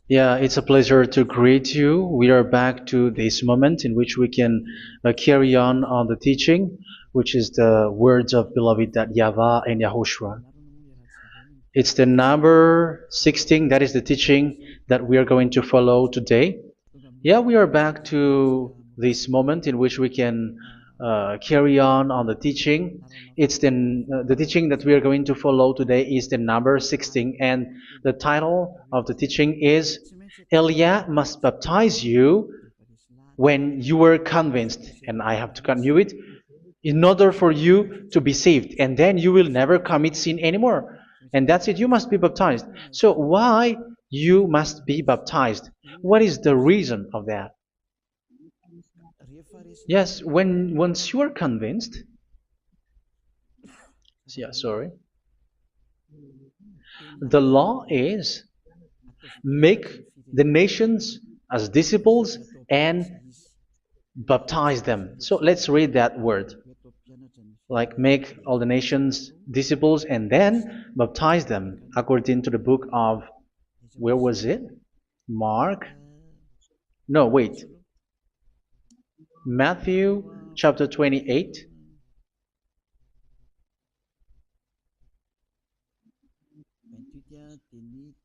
Yeah, it's a pleasure to greet you. We are back to this moment in which we can carry on the teaching, which is the words of beloved that YAHVAH and YAHOSHUA. It's the number 16, that is the teaching that we are going to follow today. Yeah, we are back to this moment in which we can carry on the teaching. It's the teaching that we are going to follow today is the number 16, and the title of the teaching is Elia must baptize you when you were convinced, and I have to continue it, in order for you to be saved, and then you will never commit sin anymore. And that's it, you must be baptized. So why you must be baptized? What is the reason of that? Yes, when once you are convinced, yeah, sorry, the law is make the nations as disciples and baptize them. So let's read that word. Like make all the nations disciples and then baptize them according to the book of, where was it? Mark? No, wait. Matthew chapter 28.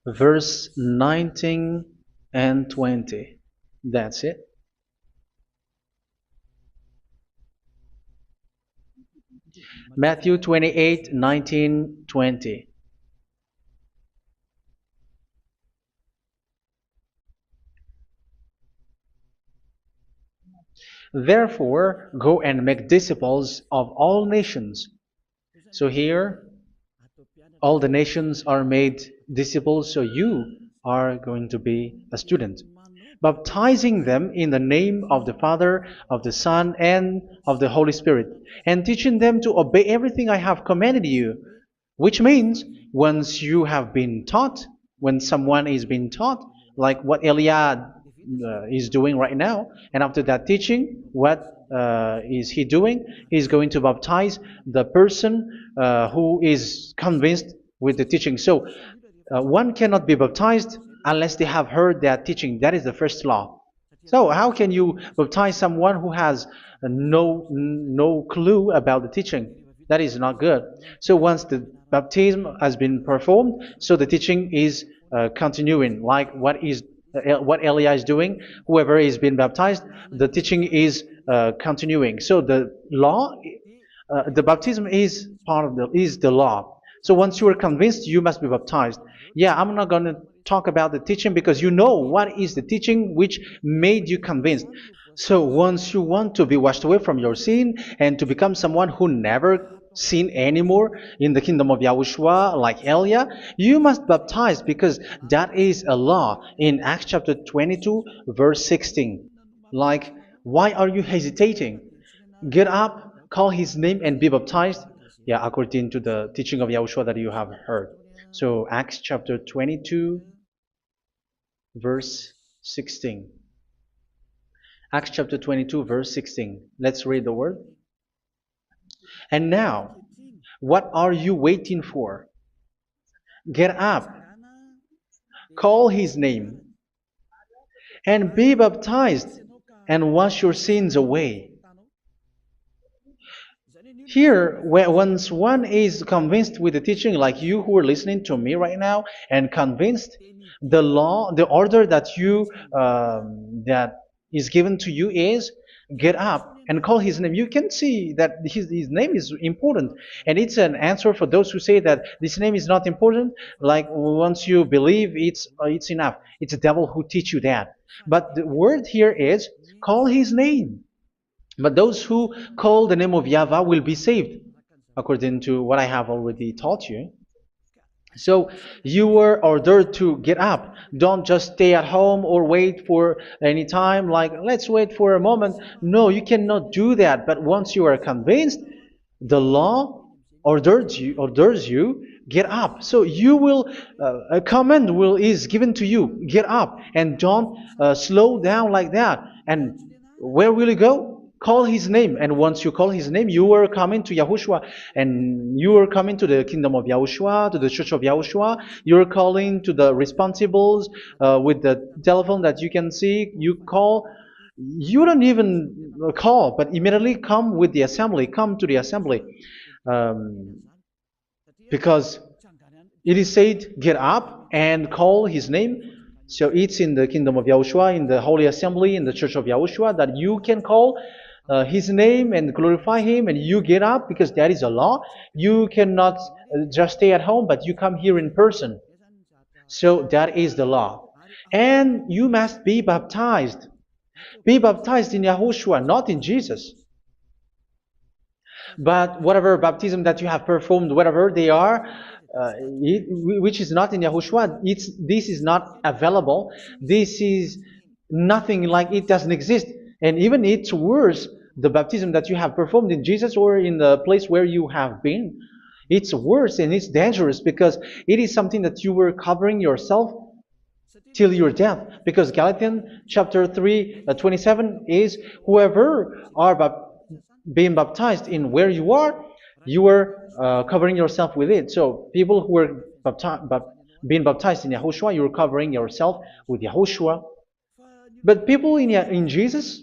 Verse 19 and 20. That's it. Matthew 28, 19, 20. Therefore, go and make disciples of all nations. So here, all the nations are made disciples, so you are going to be a student. Baptizing them in the name of the Father, of the Son, and of the Holy Spirit, and teaching them to obey everything I have commanded you. Which means, once you have been taught, when someone is being taught, like what Elia is doing right now, and after that teaching, what is he doing? He's going to baptize the person who is convinced with the teaching. So, one cannot be baptized unless they have heard that teaching. That is the first law. So, how can you baptize someone who has no clue about the teaching? That is not good. So, once the baptism has been performed, so the teaching is continuing, like what Elia is doing. Whoever is being baptized, the teaching is continuing. So the law, the baptism is part of the law. So once you are convinced, you must be baptized. Yeah, I'm not going to talk about the teaching because you know what is the teaching which made you convinced. So once you want to be washed away from your sin and to become someone who never sin anymore in the kingdom of Yahushua, like Elia, you must baptize because that is a law in Acts chapter 22, verse 16. Like, why are you hesitating? Get up, call his name, and be baptized. Yeah, according to the teaching of Yahushua that you have heard. So, Acts chapter 22, verse 16. Acts chapter 22, verse 16. Let's read the word. And now, what are you waiting for? Get up, call his name, and be baptized, and wash your sins away. Here, once one is convinced with the teaching, like you who are listening to me right now, and convinced, the law, the order that that is given to you is get up and call his name. You can see that his name is important, and it's an answer for those who say that this name is not important. Like once you believe, it's enough. It's the devil who teach you that. But the word here is call his name. But those who call the name of YAHVAH will be saved, according to what I have already taught you. So you were ordered to get up. Don't just stay at home or wait for any time, like let's wait for a moment. No, you cannot do that. But once you are convinced, the law orders you get up. So you will a command will is given to you. Get up and don't slow down like that. And where will you go? Call his name, and once you call his name, you are coming to Yahushua, and you are coming to the kingdom of Yahushua, to the church of Yahushua. You're calling to the responsibles with the telephone that you can see. You call. You don't even call, but immediately come with the assembly. Come to the assembly, um, because it is said, "Get up and call his name." So it's in the kingdom of Yahushua, in the holy assembly, in the church of Yahushua, that you can call his name and glorify him, and you get up because that is a law. You cannot just stay at home, but you come here in person. So that is the law. And you must be baptized. Be baptized in Yahushua, not in Jesus. But whatever baptism that you have performed, whatever they are, which is not in Yahushua, this is not available. This is nothing, like it doesn't exist. And even it's worse, the baptism that you have performed in Jesus or in the place where you have been. It's worse and it's dangerous because it is something that you were covering yourself till your death. Because Galatians chapter 3, 27 is, whoever are being baptized in where you are covering yourself with it. So people who are being baptized in Yahushua, you're covering yourself with Yahushua. But people in Jesus,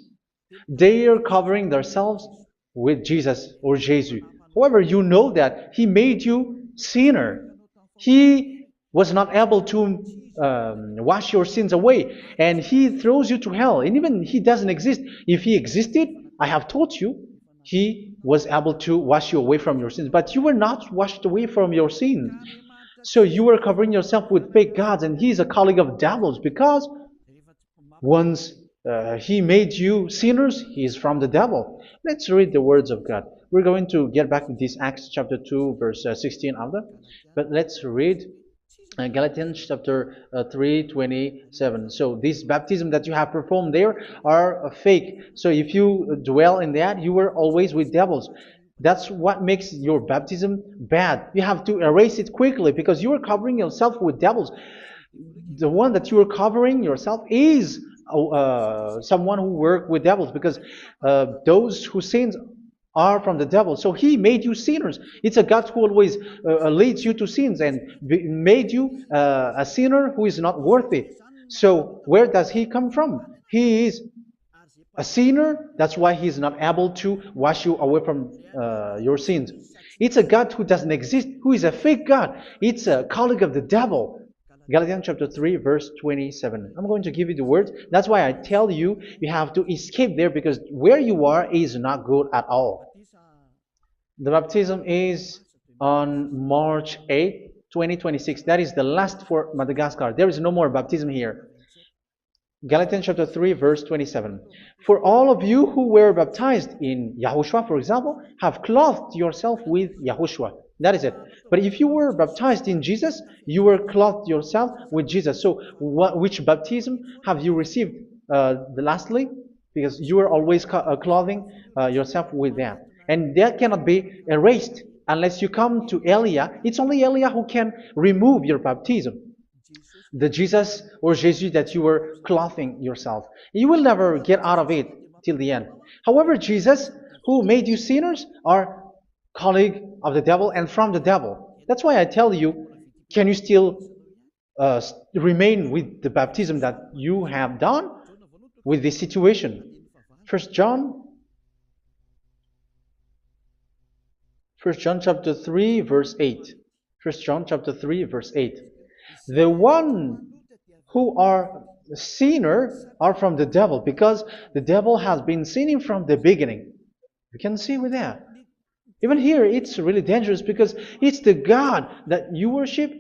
they are covering themselves with Jesus or Jesus. However, you know that he made you sinner. He was not able to wash your sins away, and he throws you to hell. And even he doesn't exist. If he existed, I have told you, he was able to wash you away from your sins. But you were not washed away from your sins. So you were covering yourself with fake gods, and he is a colleague of devils, because once he made you sinners, he is from the devil. Let's read the words of God. We're going to get back to this Acts chapter 2, verse 16 after. But let's read Galatians chapter 3, 27. So this baptism that you have performed there are fake. So if you dwell in that, you were always with devils. That's what makes your baptism bad. You have to erase it quickly because you are covering yourself with devils. The one that you are covering yourself is someone who worked with devils, because those who sin are from the devil. So he made you sinners. It's a God who always leads you to sins and made you a sinner who is not worthy. So where does he come from? He is a sinner. That's why he is not able to wash you away from your sins. It's a God who doesn't exist, who is a fake God. It's a colleague of the devil. Galatians chapter 3, verse 27. I'm going to give you the words. That's why I tell you, you have to escape there, because where you are is not good at all. The baptism is on March 8, 2026. That is the last for Madagascar. There is no more baptism here. Galatians chapter 3, verse 27. For all of you who were baptized in Yahushua, for example, have clothed yourself with Yahushua. That is it. But if you were baptized in Jesus, you were clothed yourself with Jesus. So which baptism have you received lastly? Because you are always clothing yourself with that. And that cannot be erased unless you come to Elia. It's only Elia who can remove your baptism. The Jesus or Jesus that you were clothing yourself. You will never get out of it till the end. However, Jesus, who made you sinners, are colleague of the devil and from the devil. That's why I tell you, can you still remain with the baptism that you have done with this situation? First John chapter 3, verse 8. First John chapter 3, verse 8. The one who are sinner are from the devil, because the devil has been sinning from the beginning. You can see with that. Even here, it's really dangerous, because it's the God that you worship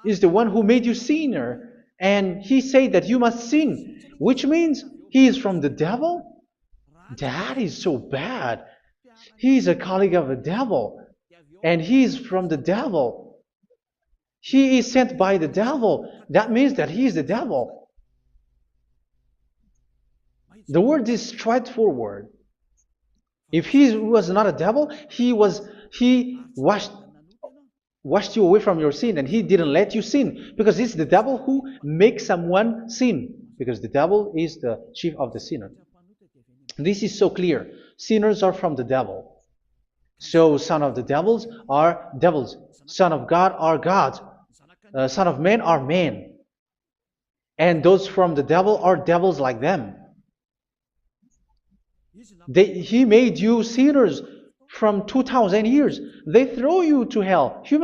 is the one who made you sinner, and he said that you must sin, which means he is from the devil. That is so bad. He is a colleague of the devil, and he is from the devil. He is sent by the devil. That means that he is the devil. The word is straightforward. If he was not a devil, he washed you away from your sin, and he didn't let you sin, because it's the devil who makes someone sin, because the devil is the chief of the sinner. This is so clear. Sinners are from the devil. So son of the devils are devils. Son of God are gods. Son of men are men. And those from the devil are devils like them. He made you sinners from 2,000 years. They throw you to hell. He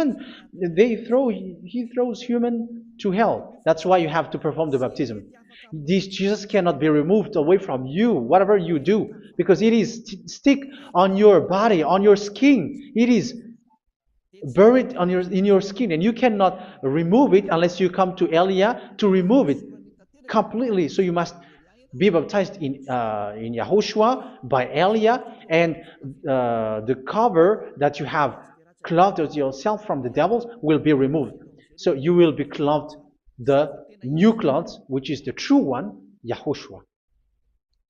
throws human to hell. That's why you have to perform the baptism. This Jesus cannot be removed away from you, whatever you do, because it is stick on your body, on your skin. It is buried in your skin, and you cannot remove it unless you come to Elia to remove it completely. So you must be baptized in Yahushua by Elia, and the cover that you have clothed yourself from the devils will be removed. So you will be clothed the new clothes, which is the true one, Yahushua.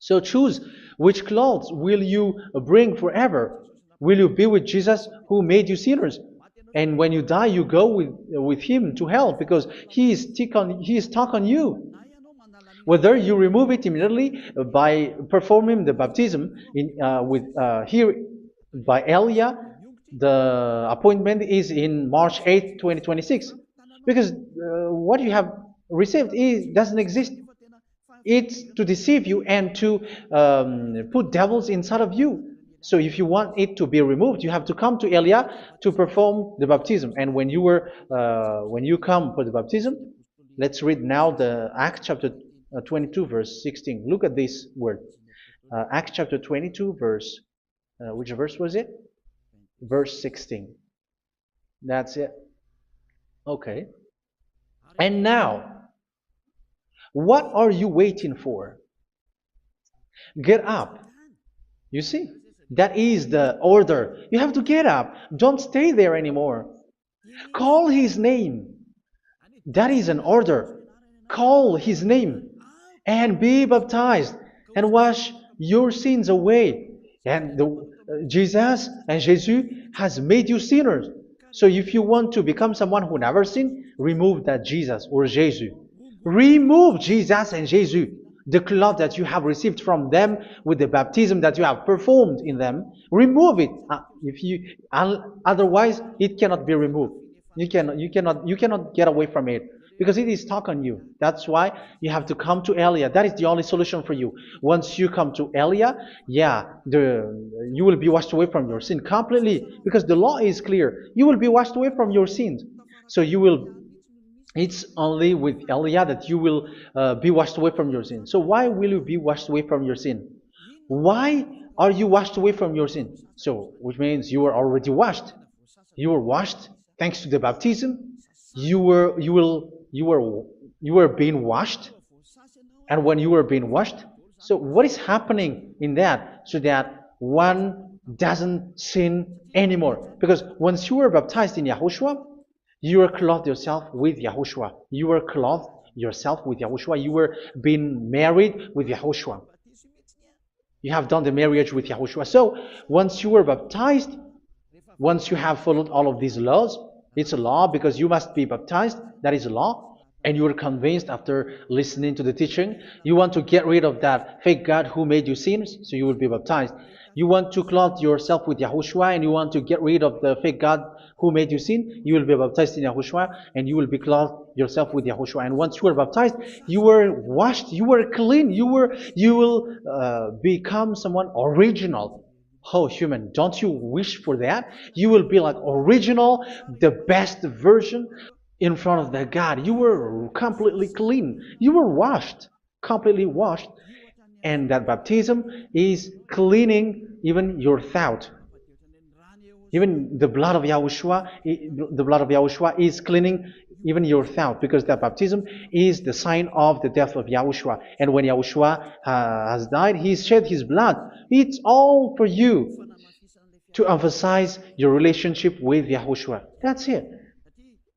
So choose which clothes will you bring forever. Will you be with Jesus who made you sinners? And when you die, you go with him to hell because he is stuck on you. Whether you remove it immediately by performing the baptism here by Elia, the appointment is in March 8, 2026. Because what you have received doesn't exist. It's to deceive you and to put devils inside of you. So if you want it to be removed, you have to come to Elia to perform the baptism. And when you come for the baptism, let's read now the Acts chapter 22 verse 16. Look at this word. Acts chapter 22 verse, which verse was it? Verse 16. That's it. Okay. And now, what are you waiting for? Get up. You see, that is the order. You have to get up. Don't stay there anymore. Call his name. That is an order. Call his name and be baptized and wash your sins away. And Jesus has made you sinners. So if you want to become someone who never sinned, remove that Jesus or Jesus. Remove Jesus and Jesus, the cloth that you have received from them with the baptism that you have performed in them. Remove it. Otherwise, it cannot be removed. You cannot get away from it because it is stuck on you. That's why you have to come to Elia. That is the only solution for you. Once you come to Elia, you will be washed away from your sin completely because the law is clear. You will be washed away from your sins. So it's only with Elia that you will be washed away from your sin. So why will you be washed away from your sin? Why are you washed away from your sin? So, which means you are already washed. You were washed thanks to the baptism. You were being washed, and when you were being washed, so what is happening in that? So that one doesn't sin anymore. Because once you were baptized in Yahushua, you were clothed yourself with Yahushua. You were clothed yourself with Yahushua. You were being married with Yahushua. You have done the marriage with Yahushua. So once you were baptized, once you have followed all of these laws, it's a law because you must be baptized. That is a law. And you are convinced after listening to the teaching, you want to get rid of that fake God who made you sinners, so you will be baptized. You want to clothe yourself with Yahushua and you want to get rid of the fake God who made you sin, you will be baptized in Yahushua and you will be clothed yourself with Yahushua. And once you are baptized, you were washed, you were clean, you will become someone original. Oh, human, don't you wish for that? You will be like original, the best version in front of that God. You were completely clean. You were washed, completely washed. And that baptism is cleaning even your thought. Even the blood of Yahushua is cleaning even your thought, because that baptism is the sign of the death of Yahushua. And when Yahushua has died, he shed his blood. It's all for you to emphasize your relationship with Yahushua. That's it.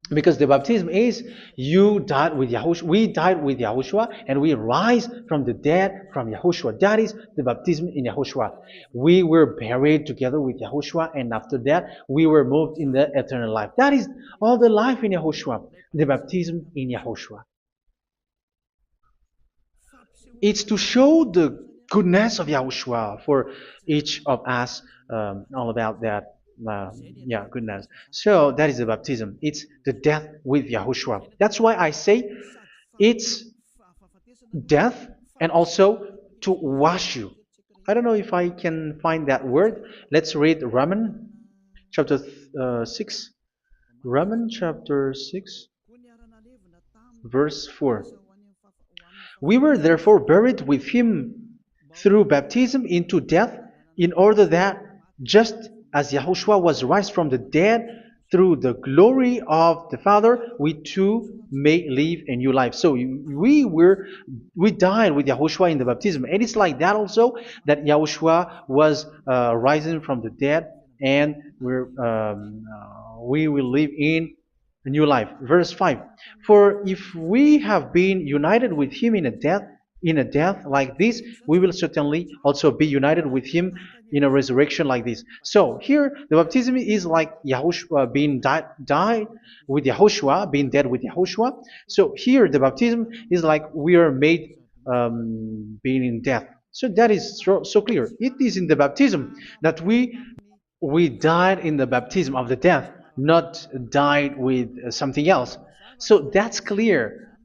Because the baptism is you died with Yahushua, we died with Yahushua, and we rise from the dead from Yahushua. That is the baptism in Yahushua. We were buried together with Yahushua, and after that we were moved in the eternal life. That is all the life in Yahushua, the baptism in Yahushua. It's to show the goodness of Yahushua for each of us, all about that. Yeah, goodness. So that is the baptism. It's the death with Yahushua. That's why I say it's death and also to wash you. I don't know if I can find that word. Let's read Romans chapter 6. Romans chapter 6, verse 4. We were therefore buried with him through baptism into death, in order that, just as Yahushua was raised from the dead through the glory of the Father, we too may live a new life. So we died with Yahushua in the baptism, and it's like that also that Yahushua was rising from the dead, and we will live in a new life. Verse 5. For if we have been united with him in a death like this, we will certainly also be united with him in a resurrection like this. So here the baptism is like Yahushua being died with Yahushua, being dead with Yahushua. So here the baptism is like we are made being in death. So that is so clear. It is in the baptism that we died in the baptism of the death, not died with something else. So that's clear.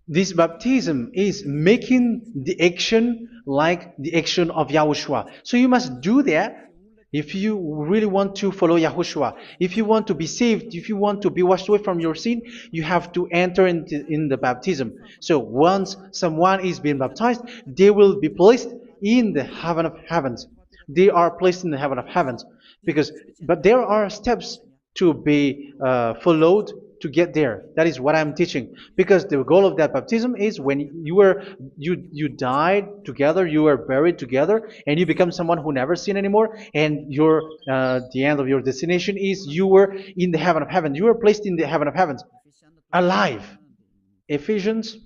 This baptism is making the action like the action of Yahushua. So you must do that if you really want to follow Yahushua. If you want to be saved, if you want to be washed away from your sin, you have to enter in the baptism. So once someone is being baptized, they will be placed in the heaven of heavens. They are placed in the heaven of heavens but there are steps to be followed to get there. That is what I'm teaching. Because the goal of that baptism is when you died together, you were buried together, and you become someone who never sin anymore. And the end of your destination is you were in the heaven of heaven. You were placed in the heaven of heavens, alive. Ephesians.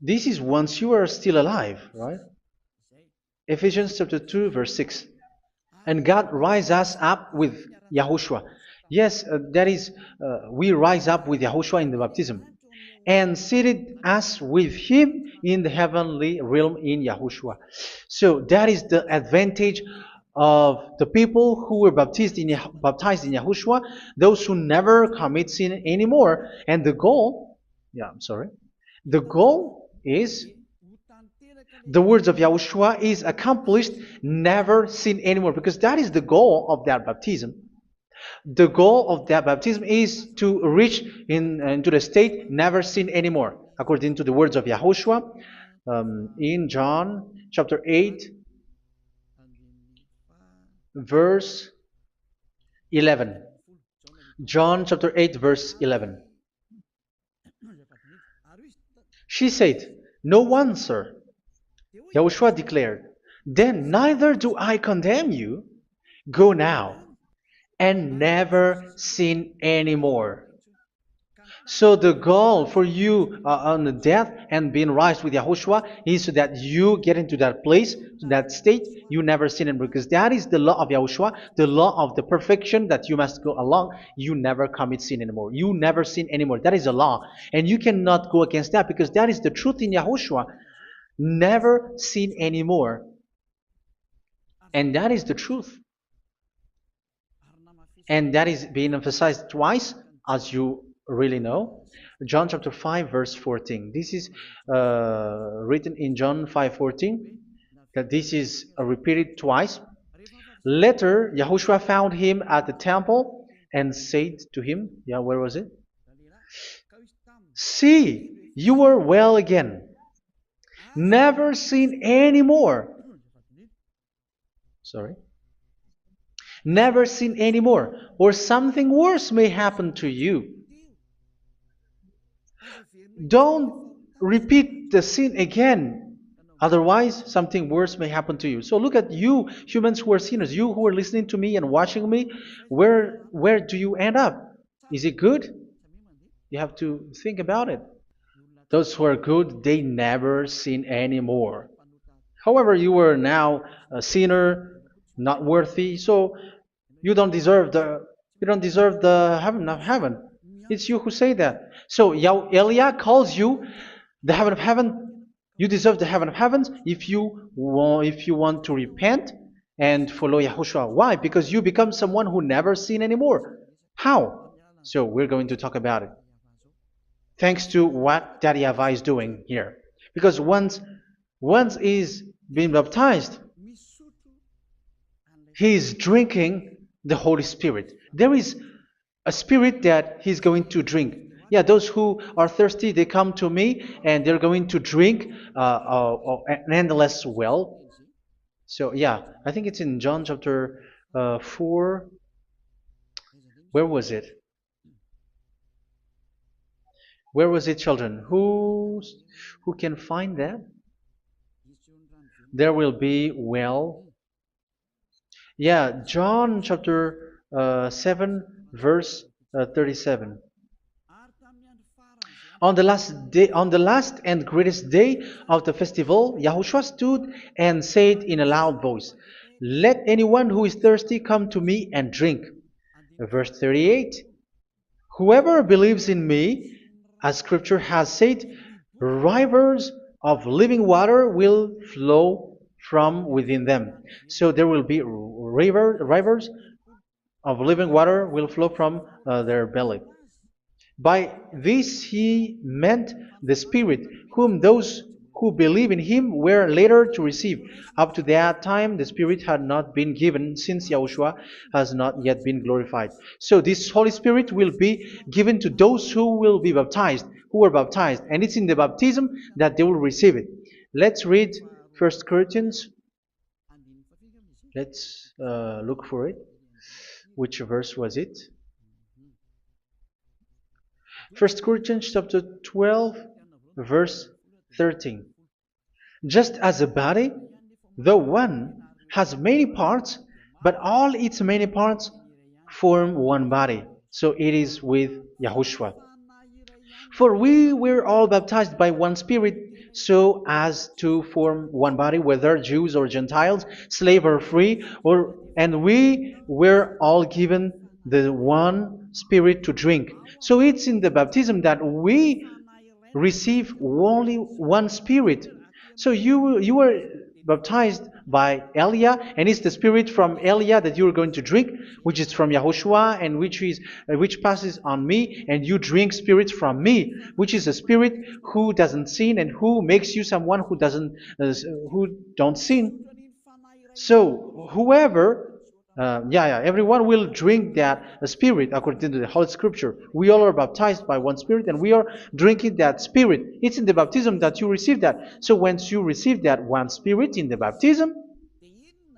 This is once you are still alive, right? Ephesians chapter 2, verse 6. And God rise us up with Yahushua. Yes, that is, we rise up with Yahushua in the baptism. And seated us with him in the heavenly realm in Yahushua. So that is the advantage of the people who were baptized in Yahushua, those who never commit sin anymore. And the goal, the goal is the words of Yahushua is accomplished, never sin anymore, because that is the goal of that baptism. The goal of that baptism is to reach into the state never sin anymore, according to the words of Yahushua in John chapter 8, verse 11. John chapter 8, verse 11. She said, "No one, sir." Yahushua declared, "Then neither do I condemn you. Go now and never sin anymore." So the goal for you on the death and being raised with Yahushua is so that you get into that place, that state, you never sin anymore. Because that is the law of Yahushua, the law of the perfection that you must go along. You never commit sin anymore. You never sin anymore. That is a law. And you cannot go against that because that is the truth in Yahushua. Never sin anymore. And that is the truth. And that is being emphasized twice, as you really know. John chapter 5, verse 14. This is written in John 5:14. That this is repeated twice. Later, Yahushua found him at the temple and said to him, where was it? "See, you are well again. Never sin anymore." Never sin anymore, or something worse may happen to you. Don't repeat the sin again. Otherwise, something worse may happen to you. So look at you, humans who are sinners, you who are listening to me and watching me. Where do you end up? Is it good? You have to think about it. Those who are good, they never sin anymore. However, you are now a sinner, not worthy, so you don't deserve the heaven of heaven. It's you who say that. So Eliah calls you the heaven of heaven You deserve the heaven of heavens if you want to repent and follow Yahushua. Why? Because you become someone who never sin anymore. How? So we're going to talk about it. Thanks to what Daddy YAHVAH is doing here. Because once he's been baptized, he is drinking the Holy Spirit. There is a spirit that he's going to drink. Yeah, those who are thirsty, they come to me and they're going to drink an endless well. So, yeah, I think it's in John chapter 4. Where was it? Where was it, children? Who can find that? There will be well. Yeah, John chapter 7, verse 37. On the last and greatest day of the festival, Yahushua stood and said in a loud voice, "Let anyone who is thirsty come to me and drink." Verse 38, "Whoever believes in me, as Scripture has said, rivers of living water will flow from within them." So there will be rivers of living water will flow from their belly. By this he meant the Spirit, whom those who believe in him were later to receive. Up to that time, the Spirit had not been given, since Yahushua has not yet been glorified. So this Holy Spirit will be given to those who will be baptized, who were baptized, and it's in the baptism that they will receive it. Let's read 1 Corinthians. Let's look for it. Which verse was it? 1 Corinthians chapter 12, verse 13. Just as a body, though one, has many parts, but all its many parts form one body. So it is with Yahushua. For we were all baptized by one Spirit, so as to form one body, whether Jews or Gentiles, slave or free, and we were all given the one Spirit to drink. So it's in the baptism that we receive only one Spirit. So you were baptized by Elia, and it's the Spirit from Elia that you are going to drink, which is from Yahushua, and which passes on me, and you drink Spirit from me, which is a Spirit who doesn't sin and who makes you someone who don't sin. So whoever everyone will drink that Spirit according to the Holy Scripture. We all are baptized by one Spirit, and we are drinking that Spirit. It's in the baptism that you receive that. So once you receive that one Spirit in the baptism,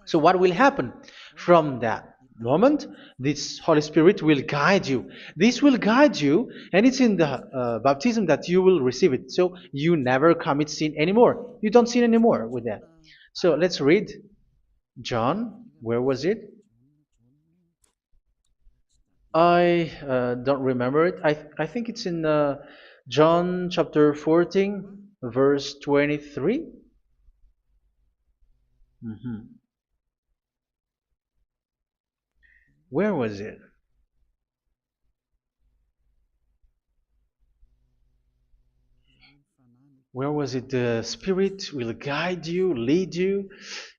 so what will happen from that moment? This Holy Spirit will guide you. This will guide you, and it's in the baptism that you will receive it. So you never commit sin anymore. You don't sin anymore with that. So let's read John. Where was it? I don't remember it. I think it's in John chapter 14, verse 23. Mhm. Where was it? Where was it? The Spirit will guide you, lead you.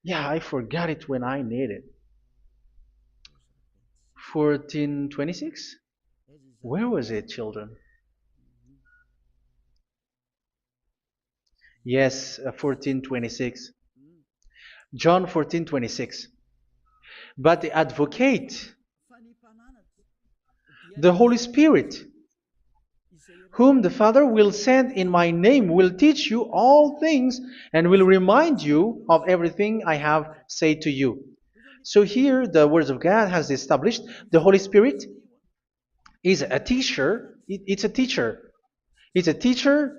Yeah, I forgot it when I need it. 14:26? Where was it, children? Yes, 14:26. John 14:26. But the advocate, the Holy Spirit, whom the Father will send in my name, will teach you all things and will remind you of everything I have said to you. So here the words of God has established the Holy Spirit is a teacher. It's a teacher. It's a teacher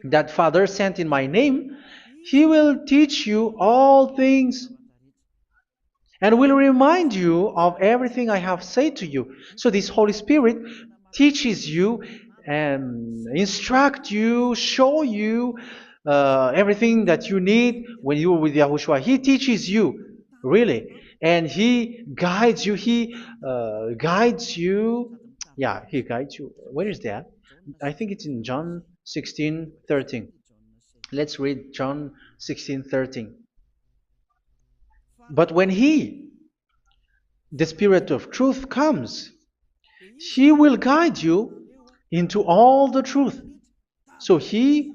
that Father sent in my name. He will teach you all things and will remind you of everything I have said to you. So this Holy Spirit teaches you and instruct you, show you everything that you need when you are with Yahushua. He teaches you, really, and He guides you. He guides you. Yeah, He guides you. Where is that? I think it's in John 16:13. Let's read John 16:13. But when He, the Spirit of truth, comes, He will guide you into all the truth. So He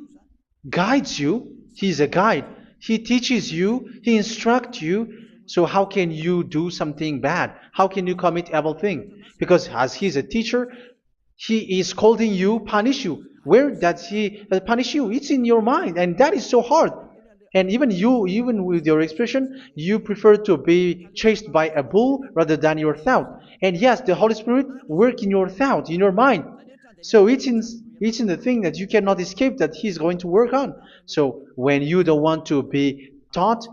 guides you. He's a guide. He teaches you. He instructs you. So how can you do something bad? How can you commit evil thing? Because as He's a teacher, He is scolding you, punish you. Where does He punish you? It's in your mind, and that is so hard. And even you, even with your expression, you prefer to be chased by a bull rather than your thought. And yes, the Holy Spirit work in your thought, in your mind. So it's in the thing that you cannot escape that He's going to work on. So when you don't want to be taught,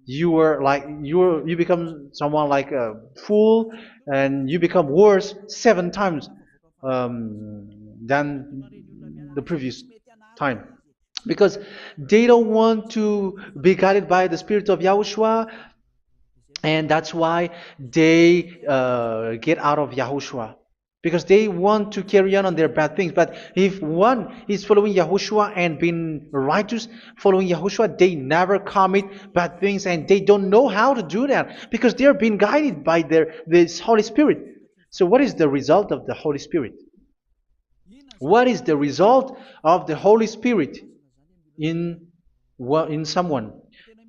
you become someone like a fool, and you become worse 7 times than the previous time, because they don't want to be guided by the Spirit of Yahushua, and that's why they get out of Yahushua, because they want to carry on their bad things. But if one is following Yahushua and being righteous, following Yahushua, they never commit bad things, and they don't know how to do that because they are being guided by this Holy Spirit. So what is the result of the Holy Spirit? What is the result of the Holy Spirit in in someone?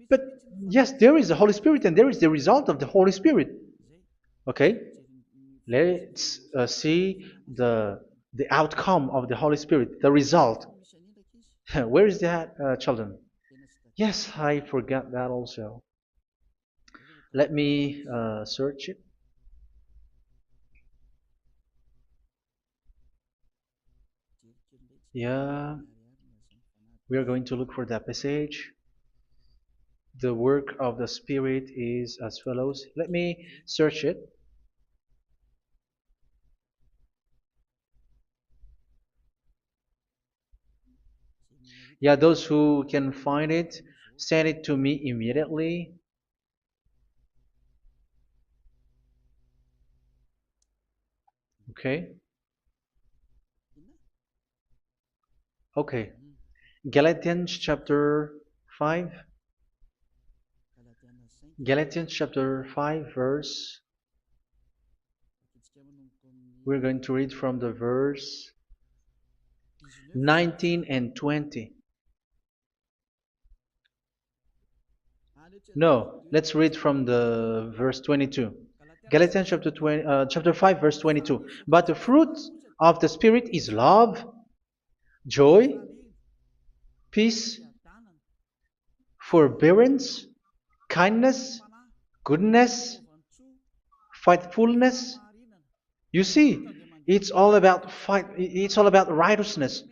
But yes, there is the Holy Spirit, and there is the result of the Holy Spirit. Okay, let's see the outcome of the Holy Spirit, the result. Where is that, children? Yes, I forgot that also. Let me search it. Yeah, we are going to look for that passage. The work of the Spirit is as follows. Let me search it. Yeah, those who can find it, send it to me immediately. Okay. Okay. Galatians chapter 5. Galatians chapter 5 verse. We're going to read from the verse 19 and 20. No, let's read from the verse 22. Galatians chapter 5 verse 22. But the fruit of the Spirit is love, joy, peace, forbearance, kindness, goodness, faithfulness. You see, it's all about fight. It's all about righteousness,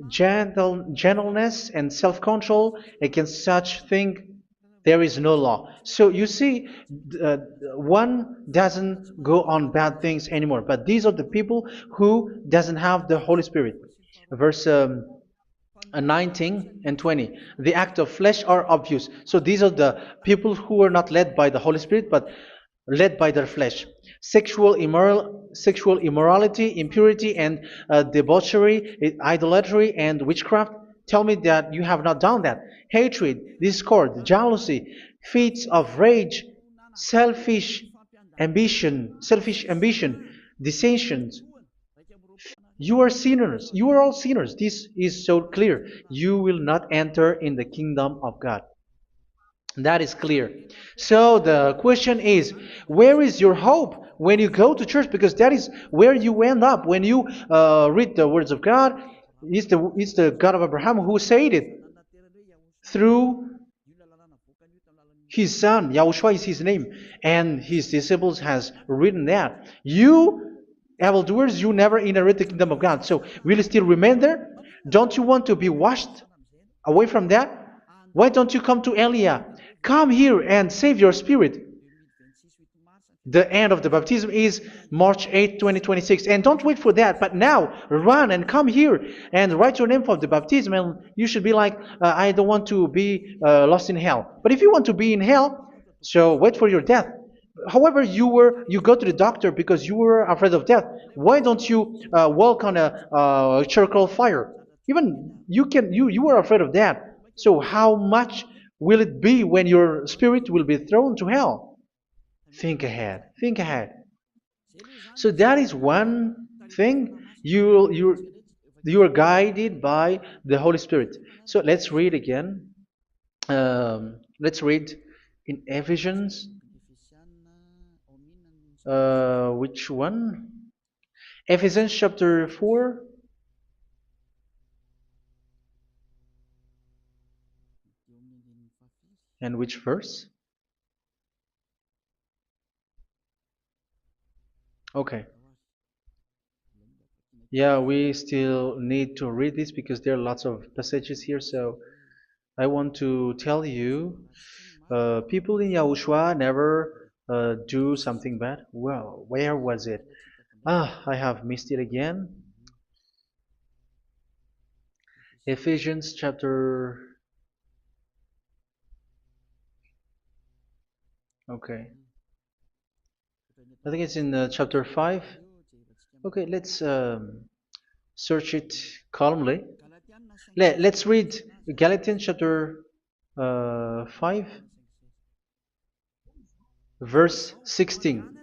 gentleness, and self-control. Against such thing, there is no law. So you see, uh, one doesn't go on bad things anymore. But these are the people who doesn't have the Holy Spirit. Verse 19 and 20. The act of flesh are obvious. So these are the people who are not led by the Holy Spirit, but led by their flesh. Sexual immorality, impurity, and debauchery, idolatry, and witchcraft. Tell me that you have not done that. Hatred, discord, jealousy, fits of rage, selfish ambition, dissensions. You are sinners. You are all sinners. This is so clear. You will not enter in the kingdom of God. That is clear. So the question is, where is your hope when you go to church? Because that is where you end up when you read the words of God. It's the God of Abraham who said it through his son. Yahushua is his name, and his disciples has written that. You evildoers, you never inherit the kingdom of God. So will you still remain there? Don't you want to be washed away from that? Why don't you come to Elia? Come here and save your spirit. The end of the baptism is March 8, 2026. And don't wait for that, but now run and come here and write your name for the baptism. And you should be like, I don't want to be lost in hell. But if you want to be in hell, so wait for your death. However, you go to the doctor because you were afraid of death. Why don't you walk on a charcoal fire? Even you were afraid of that. So how much will it be when your spirit will be thrown to hell? Think ahead. Think ahead. So that is one thing. You are guided by the Holy Spirit. So let's read again. Let's read in Ephesians. Which one? Ephesians chapter 4. And which verse? Okay. Yeah, we still need to read this because there are lots of passages here. So I want to tell you, people in Yahushua never do something bad. Well, where was it? I have missed it again. Ephesians chapter. Okay. I think it's in chapter 5. Okay, let's search it calmly. Let's read Galatians chapter 5, verse 16.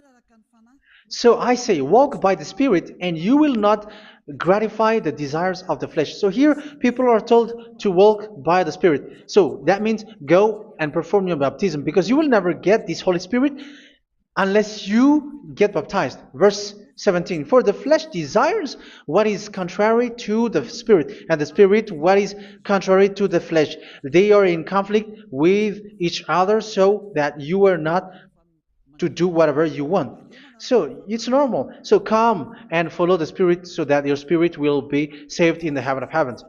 So I say, walk by the Spirit, and you will not gratify the desires of the flesh. So here, people are told to walk by the Spirit. So that means go and perform your baptism, because you will never get this Holy Spirit unless you get baptized. Verse 17. For the flesh desires what is contrary to the Spirit, and the Spirit what is contrary to the flesh. They are in conflict with each other, so that you are not to do whatever you want. So it's normal. So come and follow the Spirit so that your spirit will be saved in the heaven of heavens.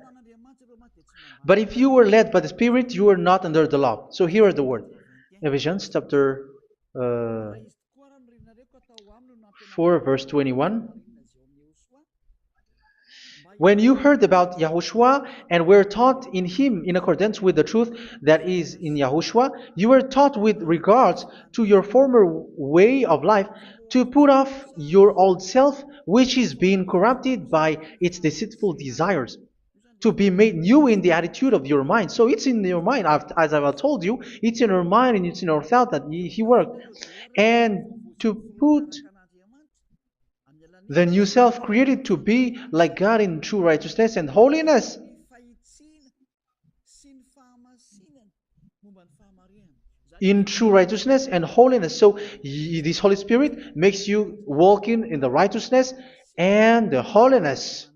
But if you were led by the Spirit, you are not under the law. So here are the word. Ephesians chapter 4 verse 21. When you heard about Yahushua and were taught in him in accordance with the truth that is in Yahushua, you were taught with regards to your former way of life to put off your old self, which is being corrupted by its deceitful desires, to be made new in the attitude of your mind. So it's in your mind, as I've told you, it's in your mind and it's in your thought that he worked. And to put the new self created to be like God in true righteousness and holiness. In true righteousness and holiness. So this Holy Spirit makes you walking in the righteousness and the holiness.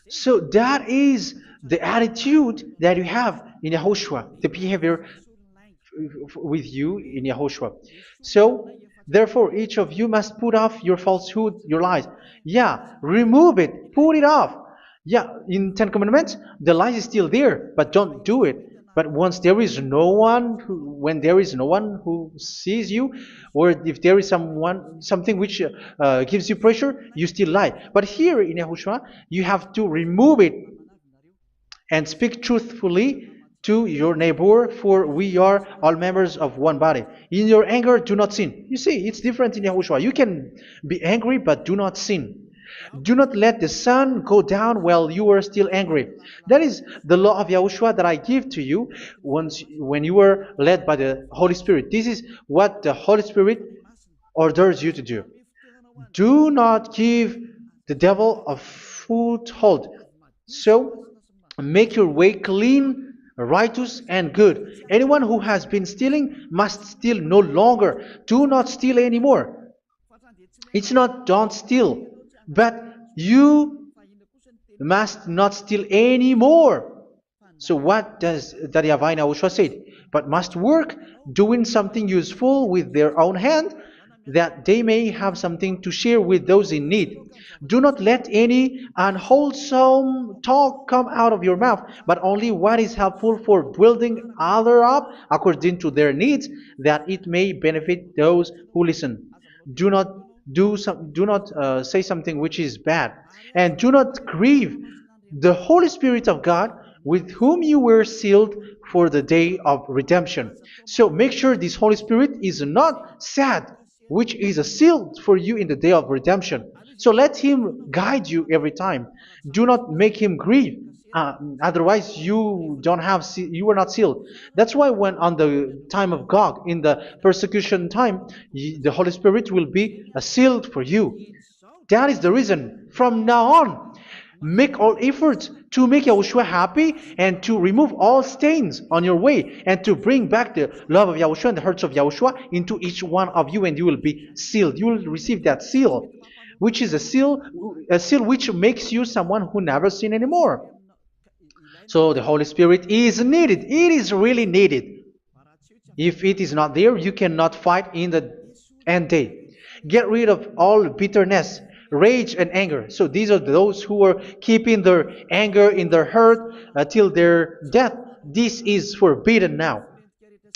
So that is the attitude that you have in Yahushua, the behavior with you in Yahushua. So therefore, each of you must put off your falsehood, your lies. Yeah, remove it, put it off. Yeah, in Ten Commandments, the lies is still there, but don't do it. But once there is no one, when there is no one who sees you, or if there is something which gives you pressure, you still lie. But here in Yahushua, you have to remove it and speak truthfully to your neighbor, for we are all members of one body. In your anger, do not sin. You see, it's different in Yahushua. You can be angry, but do not sin. Do not let the sun go down while you are still angry. That is the law of Yahushua that I give to you when you were led by the Holy Spirit. This is what the Holy Spirit orders you to do. Do not give the devil a foothold. So, make your way clean, righteous, and good. Anyone who has been stealing must steal no longer. Do not steal anymore. It's not don't steal, but you must not steal anymore. So what does the YAHVAH YAHOSHUA say? But must work, doing something useful with their own hand, that they may have something to share with those in need. Do not let any unwholesome talk come out of your mouth, but only what is helpful for building others up according to their needs, that it may benefit those who listen. Do not say something which is bad, and do not grieve the Holy Spirit of God, with whom you were sealed for the day of redemption. So make sure this Holy Spirit is not sad, which is a seal for you in the day of redemption. So let him guide you every time. Do not make him grieve. Otherwise, you don't have you were not sealed. That's why when on the time of God, in the persecution time, the Holy Spirit will be sealed for you. That is the reason. From now on, make all efforts to make Yahushua happy and to remove all stains on your way and to bring back the love of Yahushua and the hearts of Yahushua into each one of you, and you will be sealed. You will receive that seal, which is a seal which makes you someone who never sin anymore. So the Holy Spirit is needed. It is really needed. If it is not there, you cannot fight in the end day. Get rid of all bitterness, rage, and anger. So these are those who are keeping their anger in their heart till their death. This is forbidden now.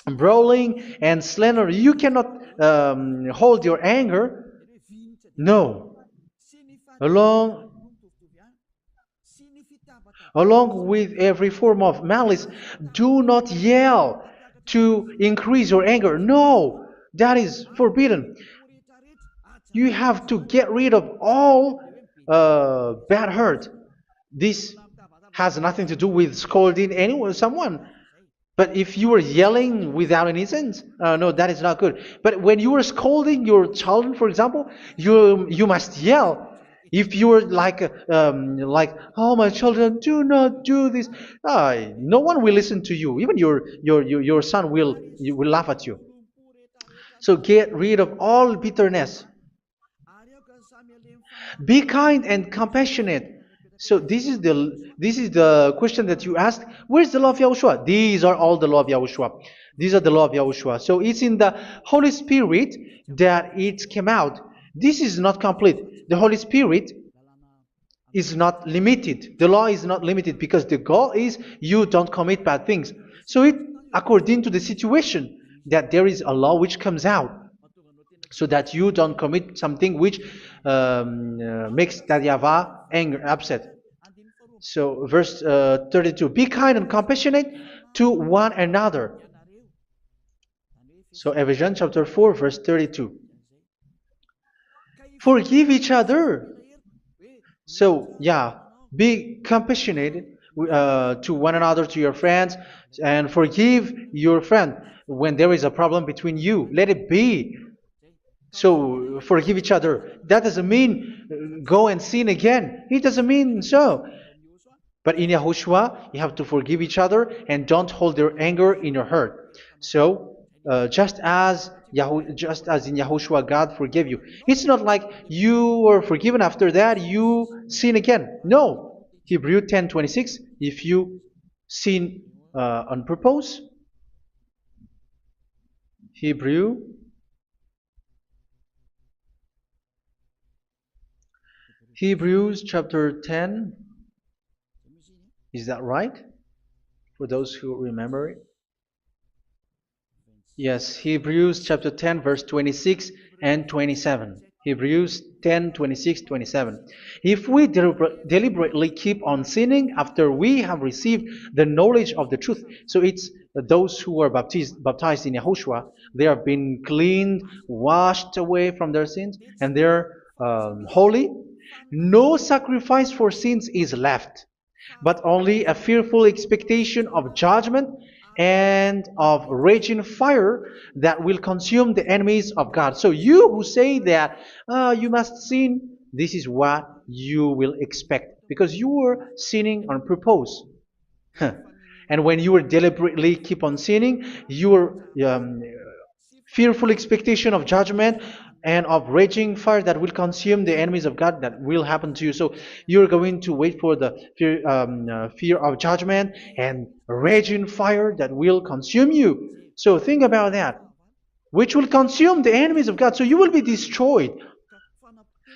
Brawling and slander. You cannot hold your anger. No. Along Along with every form of malice, do not yell to increase your anger. No, that is forbidden. You have to get rid of all bad hurt. This has nothing to do with scolding anyone, someone. But if you were yelling without any sense, no, that is not good. But when you were scolding your children, for example, you must yell. If you were like, oh my children, do not do this, no one will listen to you. Even your son will laugh at you. So get rid of all bitterness. Be kind and compassionate. So this is the question that you asked. Where's the law of Yahushua? These are all the law of Yahushua. These are the law of Yahushua. So it's in the Holy Spirit that it came out. This is not complete. The Holy Spirit is not limited. The law is not limited because the goal is you don't commit bad things. So it according to the situation that there is a law which comes out, so that you don't commit something which makes that YAHVAH angry, upset. So verse 32, be kind and compassionate to one another. So Ephesians chapter 4 verse 32. Forgive each other. So yeah, be compassionate to one another, to your friends, and forgive your friend when there is a problem between you. Let it be. So forgive each other. That doesn't mean go and sin again. It doesn't mean so. But in Yahushua, you have to forgive each other and don't hold their anger in your heart. So just as in Yahushua, God forgave you. It's not like you were forgiven after that you sin again. No. Hebrew 10:26. If you sin on purpose, Hebrews chapter 10. Is that right? For those who remember it? Yes, Hebrews chapter 10 verse 26 and 27. Hebrews 10, 26, 27. If we deliberately keep on sinning after we have received the knowledge of the truth, so it's those who are baptized in Yahushua, they have been cleaned, washed away from their sins, and they're holy. No sacrifice for sins is left, but only a fearful expectation of judgment and of raging fire that will consume the enemies of God. So you who say that you must sin, this is what you will expect, because you were sinning on purpose. And when you were deliberately keep on sinning, your fearful expectation of judgment and of raging fire that will consume the enemies of God, that will happen to you. So you're going to wait for the fear of judgment and raging fire that will consume you. So think about that, which will consume the enemies of God. So you will be destroyed.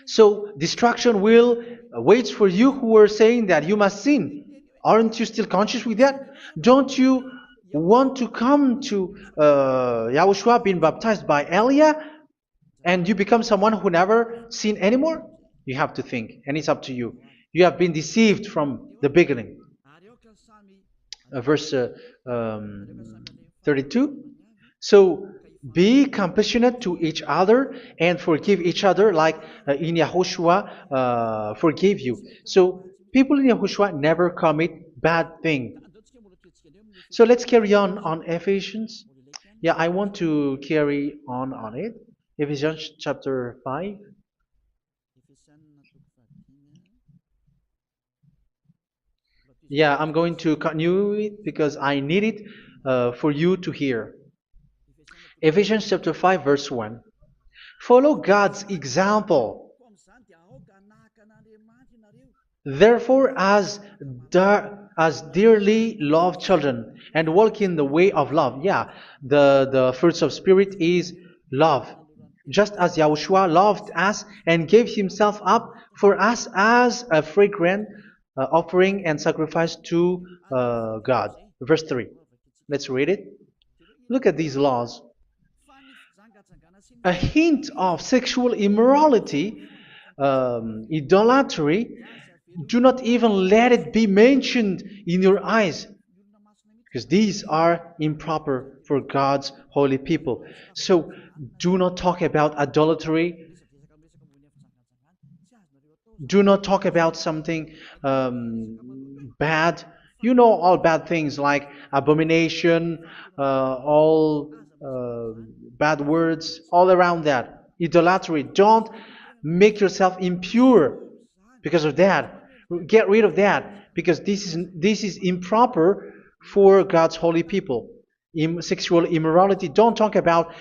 So destruction will wait for you who are saying that you must sin. Aren't you still conscious with that? Don't you want to come to Yahushua, being baptized by Elia, and you become someone who never sin anymore? You have to think, and it's up to you. You have been deceived from the beginning. Verse 32. So be compassionate to each other and forgive each other like in Yahushua forgave you. So people in Yahushua never commit bad thing. So let's carry on Ephesians. Yeah, I want to carry on it. Ephesians chapter 5. Yeah, I'm going to continue it because I need it for you to hear. Ephesians chapter 5, verse 1. Follow God's example. Therefore, as dearly loved children, and walk in the way of love. Yeah, the fruits of spirit is love. Just as Yahushua loved us and gave himself up for us as a fragrant offering and sacrifice to God. Verse 3. Let's read it. Look at these laws. A hint of sexual immorality, idolatry, do not even let it be mentioned in your eyes, because these are improper for God's holy people. So do not talk about idolatry. Do not talk about something bad. You know all bad things like abomination, all bad words, all around that. Idolatry. Don't make yourself impure because of that. Get rid of that because this is improper for God's holy people. Sexual immorality. Don't talk about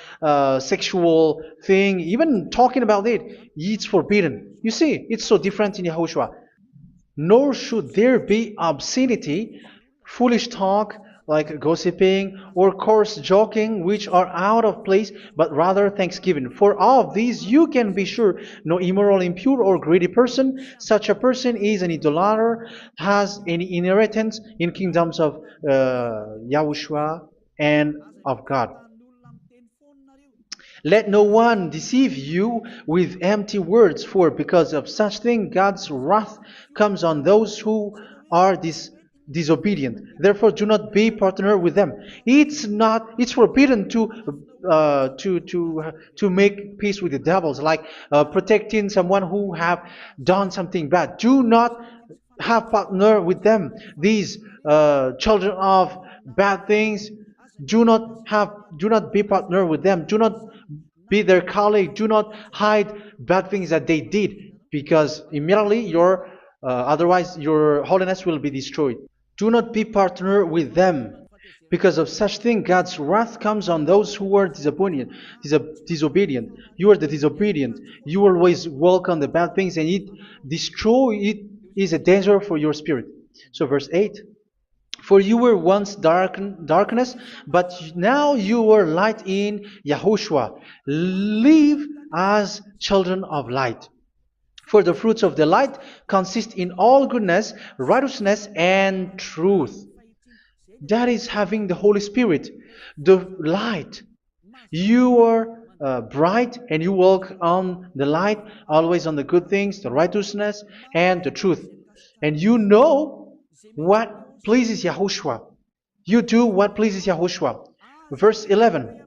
sexual thing. Even talking about it, it's forbidden. You see, it's so different in Yahushua. Nor should there be obscenity, foolish talk like gossiping or coarse joking, which are out of place, but rather thanksgiving. For of these you can be sure: no immoral, impure, or greedy person, such a person is an idolater, has any inheritance in kingdoms of Yahushua and of God. Let no one deceive you with empty words, for because of such thing God's wrath comes on those who are disobedient. Therefore, do not be partner with them. It's forbidden to make peace with the devils, like protecting someone who have done something bad. Do not have partner with them. These children of bad things, do not be partner with them. Do not be their colleague. Do not hide bad things that they did, because immediately otherwise your holiness will be destroyed. Do not be partner with them. Because of such thing, God's wrath comes on those who are disobedient. You are the disobedient. You always walk on the bad things, and it is a danger for your spirit. So verse 8. For you were once darkness, but now you are light in Yahushua. Live as children of light. For the fruits of the light consist in all goodness, righteousness, and truth. That is having the Holy Spirit, the light. You are bright and you walk on the light, always on the good things, the righteousness, and the truth. And you know what pleases Yahushua. You do what pleases Yahushua. Verse 11.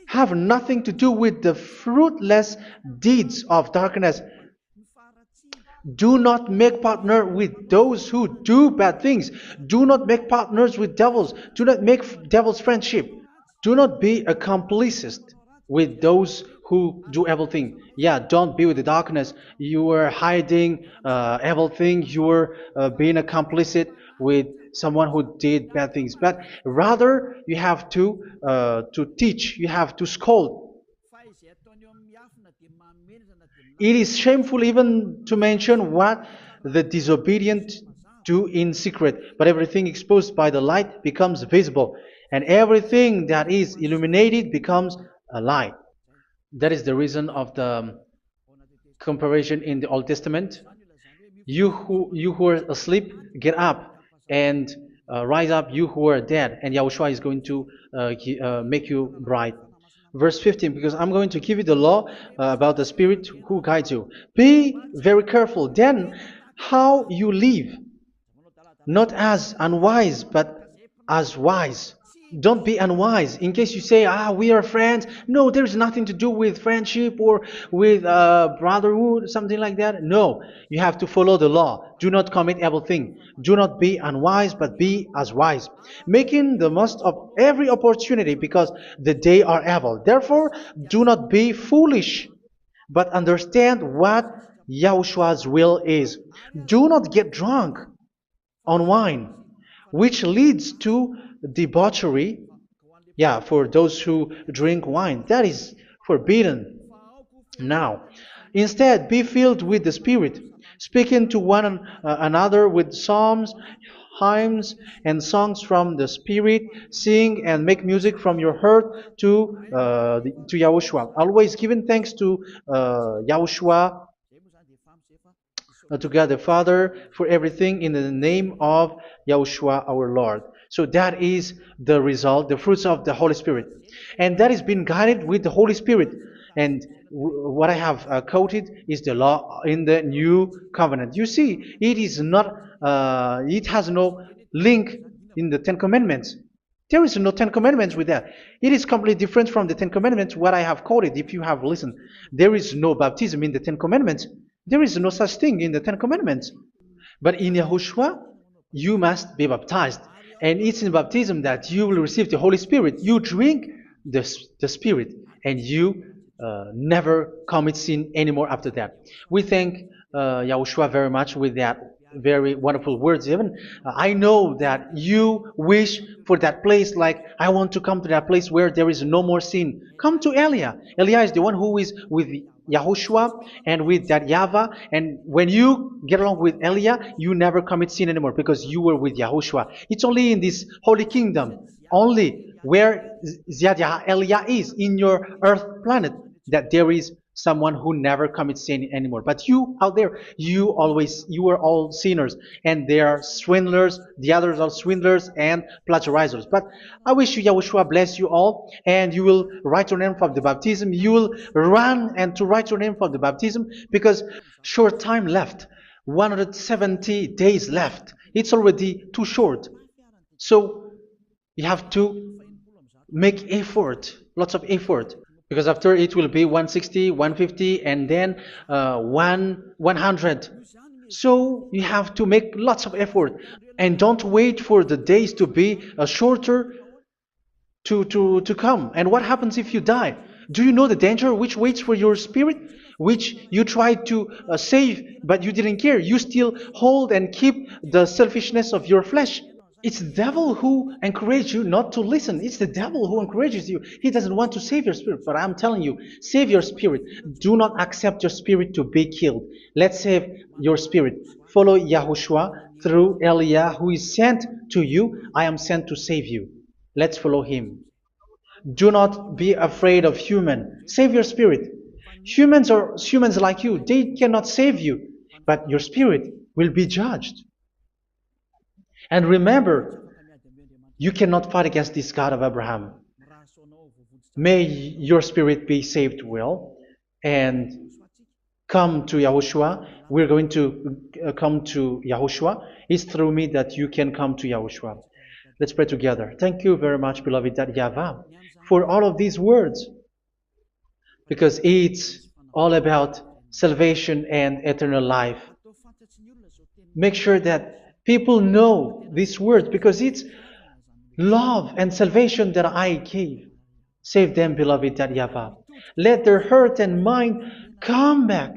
Have nothing to do with the fruitless deeds of darkness. Do not make partner with those who do bad things. Do not make partners with devils. Do not make devils friendship. Do not be accomplices with those who do evil thing. Yeah, don't be with the darkness. You are hiding evil thing. You are being a complicit with someone who did bad things. But rather, you have to teach. You have to scold. It is shameful even to mention what the disobedient do in secret, but everything exposed by the light becomes visible, and everything that is illuminated becomes a light. That is the reason of the comparison in the Old Testament. You who are asleep, get up and rise up, you who are dead, and Yahushua is going to make you bright. Verse 15, because I'm going to give you the law about the Spirit who guides you. Be very careful then how you live, not as unwise, but as wise. Don't be unwise. In case you say, we are friends. No, there's nothing to do with friendship or with brotherhood, something like that. No, you have to follow the law. Do not commit evil thing. Do not be unwise, but be as wise, making the most of every opportunity because the day are evil. Therefore, do not be foolish, but understand what Yahushua's will is. Do not get drunk on wine, which leads to debauchery. Yeah, for those who drink wine, that is forbidden now. Instead, be filled with the Spirit, speaking to one another with psalms, hymns, and songs from the Spirit. Sing and make music from your heart to Yahushua. Always giving thanks to Yahushua, to God the Father for everything in the name of Yahushua our Lord. So that is the result, the fruits of the Holy Spirit. And that is being guided with the Holy Spirit. And what I have quoted is the law in the new covenant. You see, it is not, it has no link in the Ten Commandments. There is no Ten Commandments with that. It is completely different from the Ten Commandments, what I have quoted, if you have listened. There is no baptism in the Ten Commandments. There is no such thing in the Ten Commandments. But in Yahushua, you must be baptized. And it's in baptism that you will receive the Holy Spirit. You drink the Spirit, and you never commit sin anymore after that. We thank Yahushua very much with that very wonderful words. Even I know that you wish for that place, like I want to come to that place where there is no more sin. Come to Elia. Elia is the one who is with Yahushua and with that YAHVAH. And when you get along with Elia, you never commit sin anymore because you were with Yahushua. It's only in this holy kingdom, only where Ziyadah Elia is, in your earth planet, that there is someone who never commits sin anymore. But you out there, you are all sinners, and they are swindlers. The others are swindlers and plagiarizers. But I wish you, Yahushua, bless you all, and you will write your name for the baptism. You will run and to write your name for the baptism, because short time left, 170 days left. It's already too short. So you have to make effort, lots of effort, because after it will be 160, 150, and then 100. So you have to make lots of effort, and don't wait for the days to be shorter to come. And what happens if you die? Do you know the danger which waits for your spirit, which you tried to save, but you didn't care? You still hold and keep the selfishness of your flesh. It's the devil who encourages you not to listen. It's the devil who encourages you. He doesn't want to save your spirit. But I'm telling you, save your spirit. Do not accept your spirit to be killed. Let's save your spirit. Follow Yahushua through Elia, who is sent to you. I am sent to save you. Let's follow him. Do not be afraid of human. Save your spirit. Humans are humans like you. They cannot save you. But your spirit will be judged. And remember, you cannot fight against this God of Abraham. May your spirit be saved well and come to Yahushua. We're going to come to Yahushua. It's through me that you can come to Yahushua. Let's pray together. Thank you very much, beloved YAHVAH, for all of these words, because it's all about salvation and eternal life. Make sure that people know these words, because it's love and salvation that I gave. Save them, beloved YAHVAH. Let their heart and mind come back,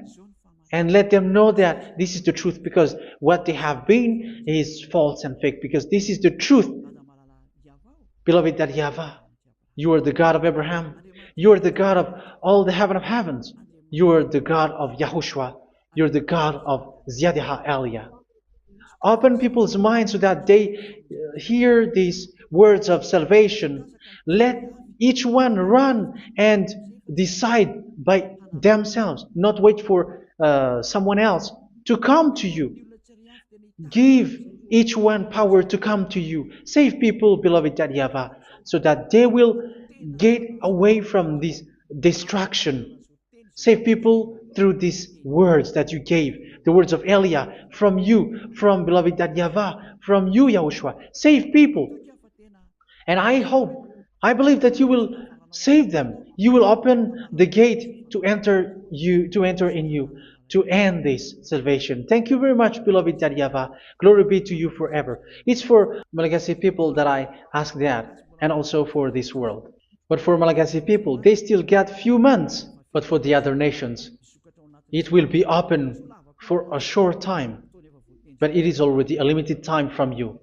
and let them know that this is the truth, because what they have been is false and fake, because this is the truth. Beloved YAHVAH, you are the God of Abraham. You are the God of all the heaven of heavens. You are the God of Yahushua. You are the God of Ziyadah Elia. Open people's minds so that they hear these words of salvation. Let each one run and decide by themselves, not wait for someone else to come to you. Give each one power to come to you. Save people, beloved YAHVAH, so that they will get away from this destruction. Save people through these words that you gave, the words of Elia, from you, from beloved YAHVAH, from you, Yahushua. Save people. And I hope, I believe that you will save them. You will open the gate to enter in you, to end this salvation. Thank you very much, beloved Dad Yava. Glory be to you forever. It's for Malagasy people that I ask that, and also for this world. But for Malagasy people, they still get few months. But for the other nations, it will be open for a short time, but it is already a limited time from you.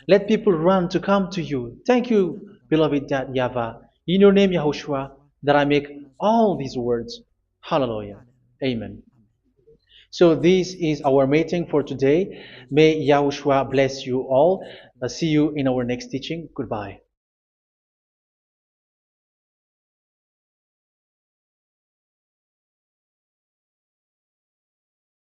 Let people run to come to you. Thank you, beloved Dad Yahweh. In your name, Yahushua, that I make all these words. Hallelujah. Amen. So this is our meeting for today. May Yahushua bless you all. See you in our next teaching. Goodbye.